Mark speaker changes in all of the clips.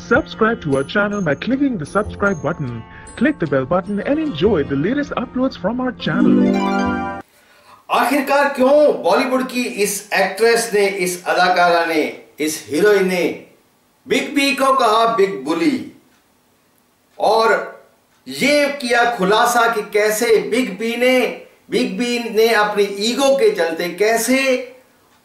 Speaker 1: Subscribe to our channel by clicking the subscribe button. Click the bell button and enjoy the latest uploads from our channel.
Speaker 2: आखिरकार क्यों बॉलीवुड की इस actress ने, इस अदाकारा ने, इस हीरोइन ने बिग बी को कहा बिग बुली और ये किया खुलासा कि कैसे बिग बी ने अपनी ईगो के चलते कैसे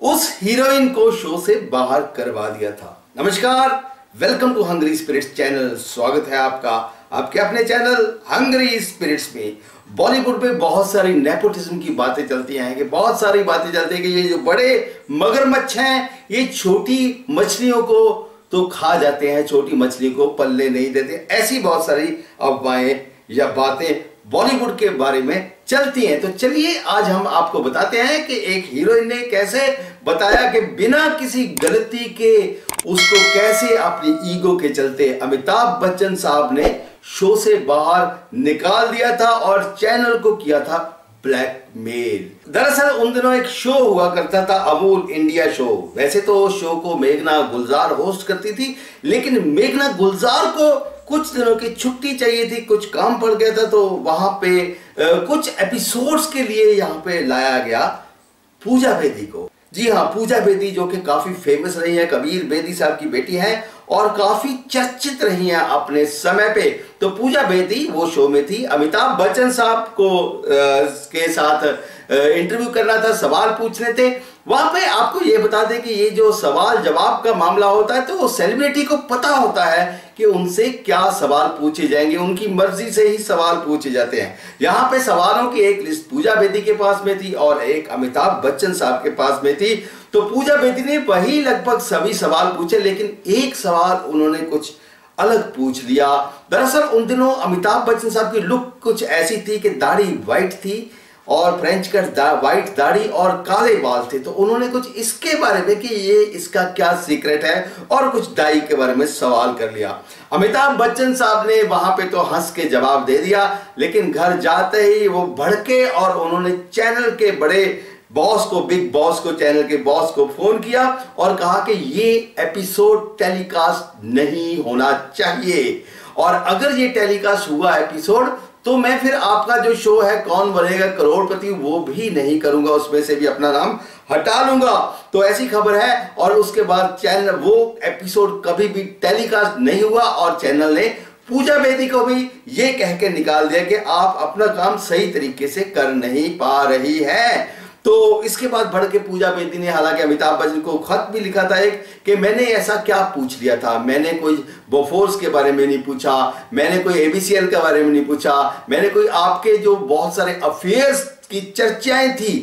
Speaker 2: उस हीरोइन को शो से बाहर करवा दिया था। नमस्कार, welcome to hungry spirits channel. स्वागत है आपका आपके अपने चैनल हंग्री स्पिरिट्स में। बॉलीवुड में बहुत सारी नेपोटिज्म की बातें चलती हैं कि बहुत सारी बातें चलती हैं कि ये जो बड़े मगरमच्छ हैं ये छोटी मछलियों को तो खा जाते हैं, छोटी मछली को पल्ले नहीं देते। ऐसी बहुत सारी अफवाहें या बातें बॉलीवुड के बारे में चलती हैं। तो चलिए आज हम आपको बताते हैं कि एक हीरोइन ने कैसे बताया कि बिना किसी गलती के उसको कैसे अपनी ईगो के चलते अमिताभ बच्चन साहब ने शो से बाहर निकाल दिया था और चैनल को किया था ब्लैकमेल। दरअसल उन दिनों एक शो हुआ करता था, अमूल इंडिया शो। वैसे तो शो को मेघना गुलजार होस्ट करती थी, लेकिन मेघना गुलजार को कुछ दिनों की छुट्टी चाहिए थी, कुछ काम पड़ गया था, तो वहां पे कुछ एपिसोड्स के लिए यहां पे लाया गया पूजा बेदी को। जी हाँ, पूजा बेदी जो कि काफी फेमस रही है, कबीर बेदी साहब की बेटी हैं और काफी चर्चित रही हैं अपने समय पे। तो पूजा बेदी वो शो में थी, अमिताभ बच्चन साहब को के साथ इंटरव्यू करना था, सवाल पूछने थे। वहां पे आपको ये बता दें कि ये जो सवाल जवाब का मामला होता है तो सेलिब्रिटी को पता होता है कि उनसे क्या सवाल पूछे जाएंगे, उनकी मर्जी से ही सवाल पूछे जाते हैं। यहाँ पे सवालों की एक लिस्ट पूजा बेदी के पास में थी और एक अमिताभ बच्चन साहब के पास में थी। तो पूजा बेदी ने वही लगभग सभी सवाल पूछे, लेकिन एक सवाल उन्होंने कुछ अलग पूछ लिया। दरअसल उन दिनों अमिताभ बच्चन साहब की लुक कुछ ऐसी थी कि दाढ़ी व्हाइट थी और फ्रेंच कट व्हाइट दाढ़ी और काले बाल थे। तो उन्होंने कुछ इसके बारे में कि ये इसका क्या सीक्रेट है और कुछ डाई के बारे में सवाल कर लिया। अमिताभ बच्चन साहब ने वहां पे तो हंस के जवाब दे दिया, लेकिन घर जाते ही वो भड़के और उन्होंने चैनल के बड़े बॉस को, बिग बॉस को, चैनल के बॉस को फोन किया और कहा कि ये एपिसोड टेलीकास्ट नहीं होना चाहिए और अगर ये टेलीकास्ट हुआ एपिसोड तो मैं फिर आपका जो शो है कौन बनेगा करोड़पति वो भी नहीं करूंगा, उसमें से भी अपना नाम हटा लूंगा। तो ऐसी खबर है और उसके बाद चैनल वो एपिसोड कभी भी टेलीकास्ट नहीं हुआ और चैनल ने पूजा बेदी को भी ये कह के निकाल दिया कि आप अपना काम सही तरीके से कर नहीं पा रही हैं। तो इसके बाद बढ़ के पूजा बेदी ने हालांकि अमिताभ बच्चन को खत भी लिखा था एक कि मैंने ऐसा क्या पूछ लिया था, मैंने कोई बोफोर्स के बारे में नहीं पूछा, मैंने कोई एबीसीएल के बारे में नहीं पूछा, मैंने कोई आपके जो बहुत सारे अफेयर्स की चर्चाएं थी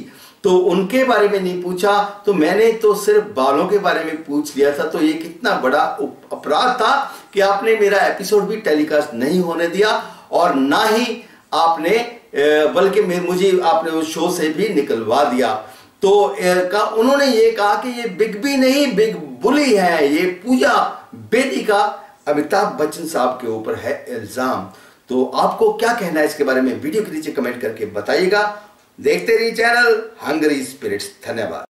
Speaker 2: तो उनके बारे में नहीं पूछा, तो मैंने तो सिर्फ बालों के बारे में पूछ लिया था। तो ये कितना बड़ा अपराध था कि आपने मेरा एपिसोड भी टेलीकास्ट नहीं होने दिया और ना ही आपने बल्कि मुझे आपने उस शो से भी निकलवा दिया। तो उन्होंने ये कहा कि ये बिग बी नहीं बिग बुली है, ये पूजा बेदी का अमिताभ बच्चन साहब के ऊपर है इल्जाम। तो आपको क्या कहना है इसके बारे में वीडियो के नीचे कमेंट करके बताइएगा। देखते रहिए चैनल हंग्री स्पिरिट्स। धन्यवाद।